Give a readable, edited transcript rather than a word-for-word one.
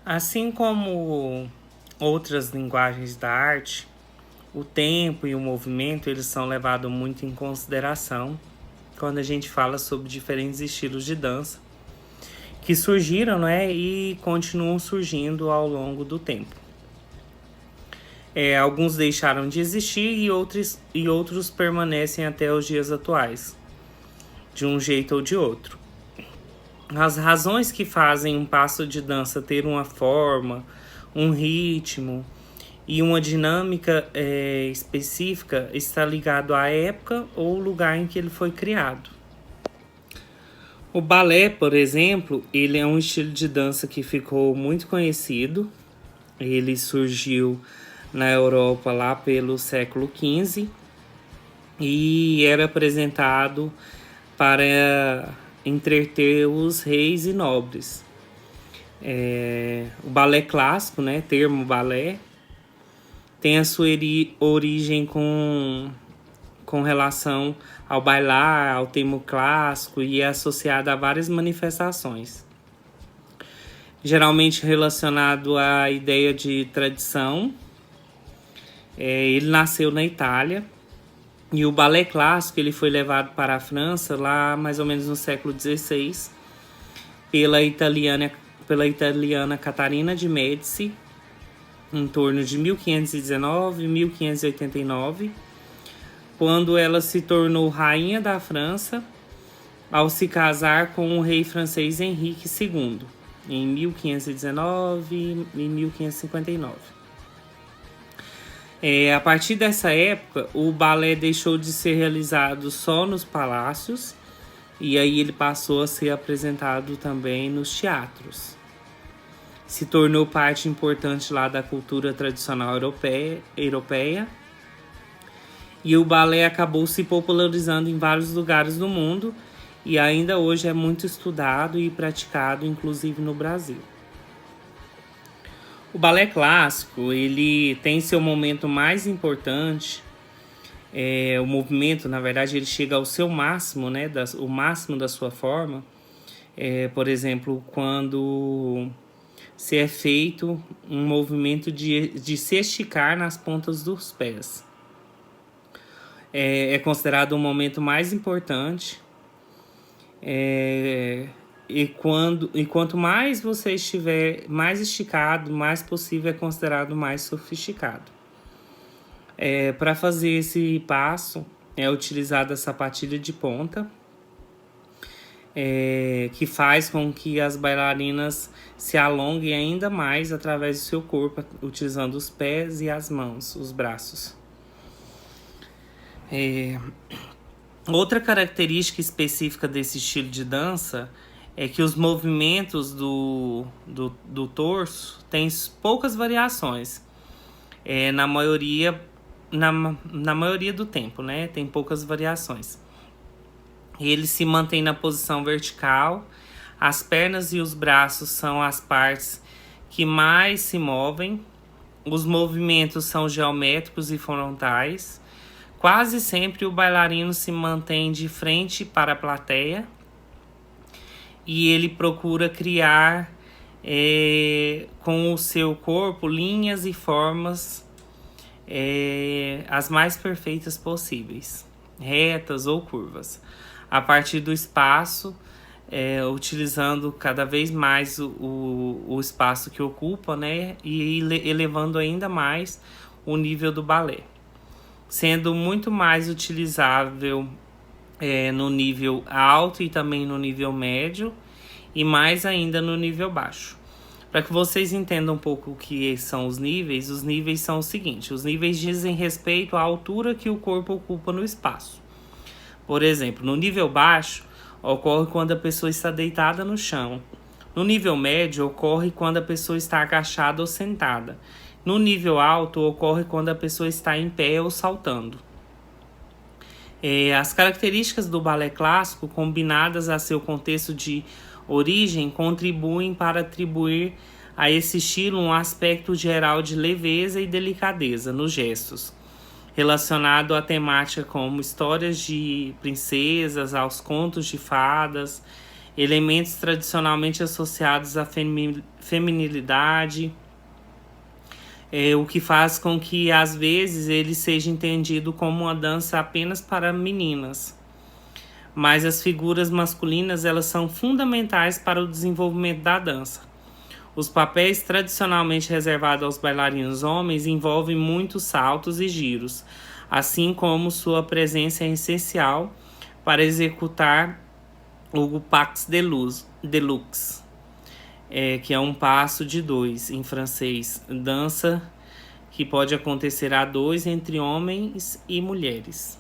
Assim como outras linguagens da arte, o tempo e o movimento eles são levados muito em consideração quando a gente fala sobre diferentes estilos de dança que surgiram, né, e continuam surgindo ao longo do tempo. Alguns deixaram de existir e outros permanecem até os dias atuais, de um jeito ou de outro. As razões que fazem um passo de dança ter uma forma, um ritmo e uma dinâmica específica está ligado à época ou lugar em que ele foi criado. O balé, por exemplo, ele é um estilo de dança que ficou muito conhecido. Ele surgiu na Europa lá pelo século XV e era apresentado para entreter os reis e nobres. O balé clássico, né, termo balé, tem a sua origem com relação ao bailar, ao termo clássico e é associado a várias manifestações. Geralmente relacionado à ideia de tradição. Ele nasceu na Itália e o balé clássico ele foi levado para a França lá mais ou menos no século XVI pela italiana Catarina de Médici, em torno de 1519 e 1589, quando ela se tornou rainha da França ao se casar com o rei francês Henrique II, em 1519 e 1559. A partir dessa época, o balé deixou de ser realizado só nos palácios e aí ele passou a ser apresentado também nos teatros. Se tornou parte importante lá da cultura tradicional europeia e o balé acabou se popularizando em vários lugares do mundo e ainda hoje é muito estudado e praticado, inclusive no Brasil. O balé clássico, ele tem seu momento mais importante, o movimento, na verdade, ele chega ao seu máximo, né, o máximo da sua forma, por exemplo, quando se é feito um movimento de se esticar nas pontas dos pés. É considerado o momento mais importante, e quanto mais você estiver mais esticado, mais possível é considerado mais sofisticado. Para fazer esse passo é utilizada a sapatilha de ponta, que faz com que as bailarinas se alonguem ainda mais através do seu corpo, utilizando os pés e as mãos, os braços. Outra característica específica desse estilo de dança é que os movimentos do torso têm poucas variações. Na maioria do tempo, né? Tem poucas variações. Ele se mantém na posição vertical. As pernas e os braços são as partes que mais se movem. Os movimentos são geométricos e frontais. Quase sempre o bailarino se mantém de frente para a plateia e ele procura criar com o seu corpo linhas e formas as mais perfeitas possíveis, retas ou curvas, a partir do espaço, utilizando cada vez mais o espaço que ocupa, né, e elevando ainda mais o nível do balé, sendo muito mais utilizável no nível alto e também no nível médio e mais ainda no nível baixo. Para que vocês entendam um pouco o que são os níveis são o seguinte: os níveis dizem respeito à altura que o corpo ocupa no espaço. Por exemplo, no nível baixo ocorre quando a pessoa está deitada no chão. No nível médio ocorre quando a pessoa está agachada ou sentada. No nível alto ocorre quando a pessoa está em pé ou saltando. As características do balé clássico, combinadas a seu contexto de origem, contribuem para atribuir a esse estilo um aspecto geral de leveza e delicadeza nos gestos, relacionado à temática como histórias de princesas, aos contos de fadas, elementos tradicionalmente associados à feminilidade, o que faz com que, às vezes, ele seja entendido como uma dança apenas para meninas. Mas as figuras masculinas, elas são fundamentais para o desenvolvimento da dança. Os papéis tradicionalmente reservados aos bailarinos homens envolvem muitos saltos e giros, assim como sua presença é essencial para executar o Pas de Luxe, que é um passo de dois em francês, dança que pode acontecer a dois entre homens e mulheres.